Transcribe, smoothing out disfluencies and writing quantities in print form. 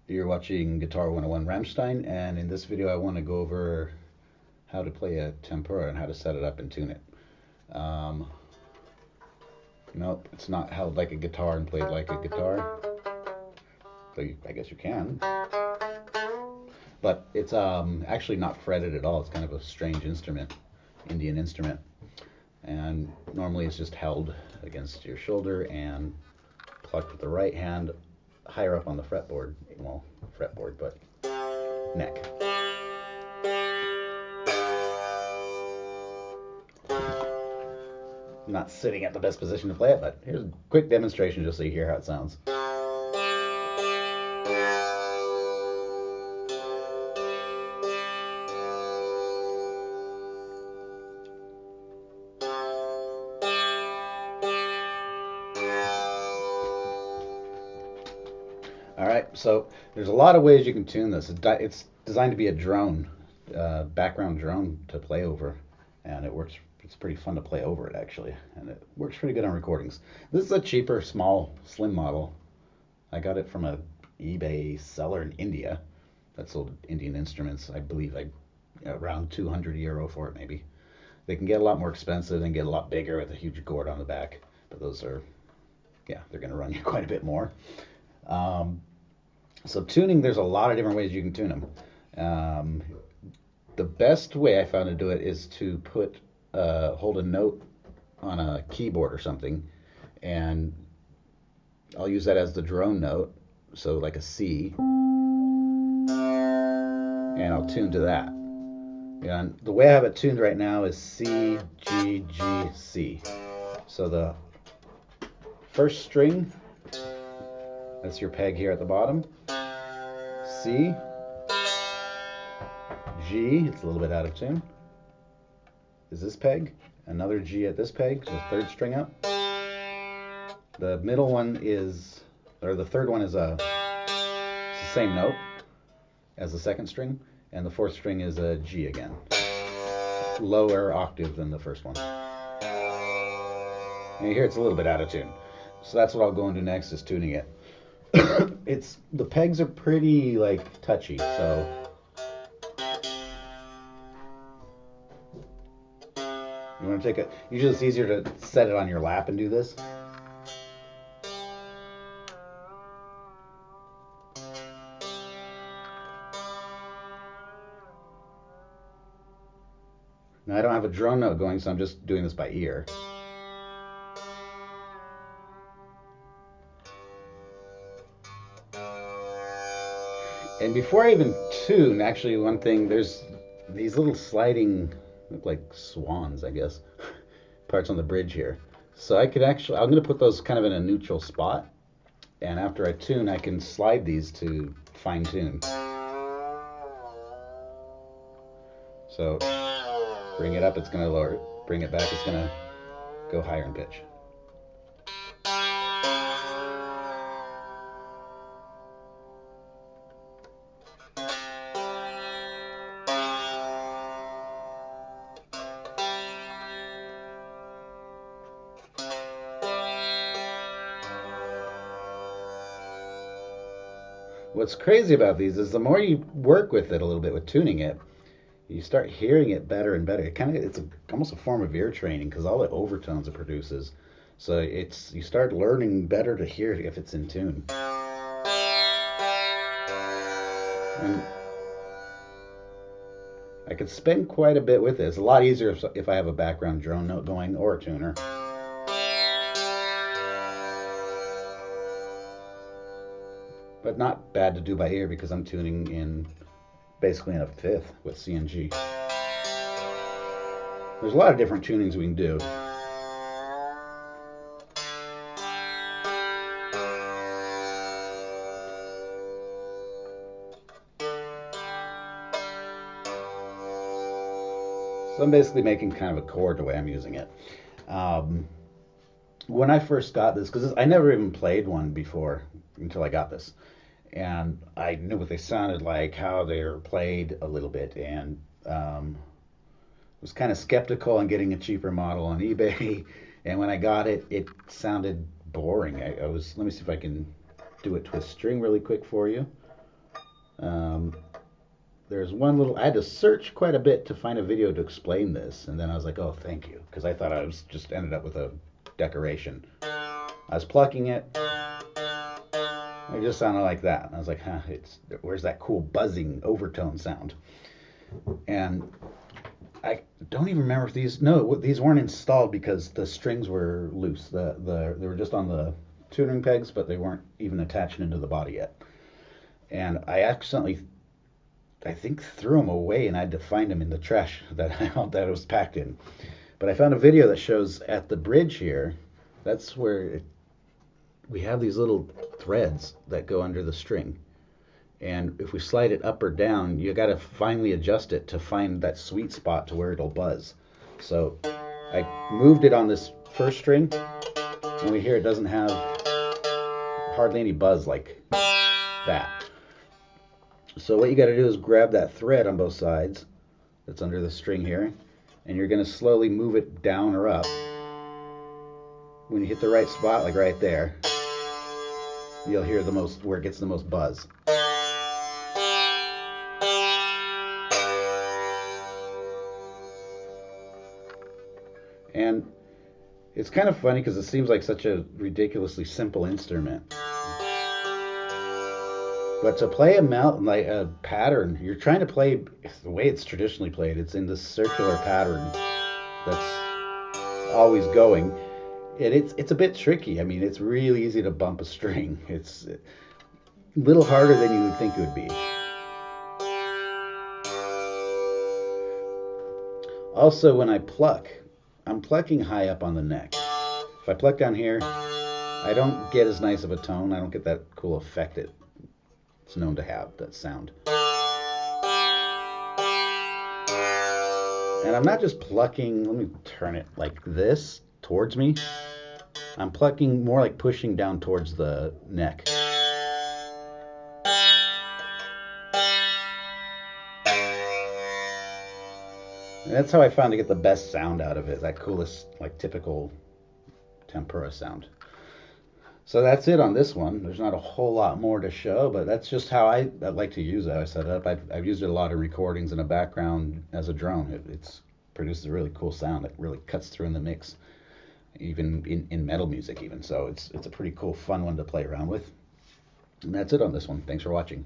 You're watching Guitar 101 Rammstein, and in this video I want to go over how to play a tempura and how to set it up and tune it. Um, nope, it's not held like a guitar and played like a guitar. I guess you can, but it's actually not fretted at all. It's kind of a strange instrument, Indian instrument, and normally it's just held against your shoulder and plucked with the right hand higher up on the fretboard. Well, fretboard, but neck. I'm not sitting at the best position to play it, but here's a quick demonstration just so you hear how it sounds. All right, so there's a lot of ways you can tune this. It's designed to be a drone, background drone to play over, and it works. It's pretty fun to play over it actually, and it works pretty good on recordings. This is a cheaper, small, slim model. I got it from a eBay seller in India that sold Indian instruments. I believe around 200 euro for it maybe. They can get a lot more expensive and get a lot bigger with a huge gourd on the back, but those are, yeah, they're going to run you quite a bit more. So tuning, there's a lot of different ways you can tune them. The best way I found to do it is to hold a note on a keyboard or something, and I'll use that as the drone note, so like a C, and I'll tune to that. And the way I have it tuned right now is C, G, G, C. So the first string, that's your peg here at the bottom. C, G, it's a little bit out of tune, is this peg. Another G at this peg, so third string up. The middle one is, or the third one is it's the same note as the second string, and the fourth string is a G again. Lower octave than the first one. And you hear it's a little bit out of tune. So that's what I'll go into next, is tuning it. The pegs are pretty like touchy, so you want to take usually it's easier to set it on your lap and do this. Now I don't have a drone note going, so I'm just doing this by ear. And before I even tune, actually, one thing, there's these little sliding, look like swans, I guess, parts on the bridge here. So I'm going to put those kind of in a neutral spot. And after I tune, I can slide these to fine tune. So bring it up, it's going to lower. Bring it back, it's going to go higher in pitch. What's crazy about these is the more you work with it a little bit with tuning it, you start hearing it better and better. It's almost a form of ear training because all the overtones it produces. So you start learning better to hear if it's in tune. And I could spend quite a bit with it. It's a lot easier if I have a background drone note going or a tuner. But not bad to do by ear because I'm tuning in basically in a fifth with C and G. There's a lot of different tunings we can do. So I'm basically making kind of a chord the way I'm using it. When I first got this, because I never even played one before until I got this, and I knew what they sounded like, how they were played a little bit, and was kind of skeptical on getting a cheaper model on eBay. And when I got it, it sounded boring. Let me see if I can do a twist string really quick for you. Um, there's one little. I had to search quite a bit to find a video to explain this, and then I was like, oh, thank you, because I thought I was just ended up with a decoration. I was plucking it. It just sounded like that. And I was like, huh, where's that cool buzzing overtone sound? And I don't even remember if these weren't installed because the strings were loose. They were just on the tuning pegs, but they weren't even attached into the body yet. And I accidentally, I think, threw them away, and I had to find them in the trash that that it was packed in. But I found a video that shows at the bridge here. That's where we have these little threads that go under the string. And if we slide it up or down, you got to finally adjust it to find that sweet spot to where it'll buzz. So I moved it on this first string, and we hear it doesn't have hardly any buzz like that. So what you got to do is grab that thread on both sides that's under the string here, and you're going to slowly move it down or up. When you hit the right spot, like right there, you'll hear the most, where it gets the most buzz. And it's kind of funny because it seems like such a ridiculously simple instrument. But to play like a pattern, you're trying to play the way it's traditionally played. It's in this circular pattern that's always going. And it's a bit tricky. I mean, it's really easy to bump a string. It's a little harder than you would think it would be. Also, when I pluck, I'm plucking high up on the neck. If I pluck down here, I don't get as nice of a tone. I don't get that cool effect it's known to have, that sound. And I'm not just plucking, let me turn it like this towards me. I'm plucking more like pushing down towards the neck. And that's how I found to get the best sound out of it, that coolest, like typical Tanpura sound. So that's it on this one. There's not a whole lot more to show, but that's just how I like to use it. I set it up. I've used it a lot in recordings in a background as a drone. It's produces a really cool sound. It really cuts through in the mix, even in metal music even. So it's a pretty cool, fun one to play around with. And that's it on this one. Thanks for watching.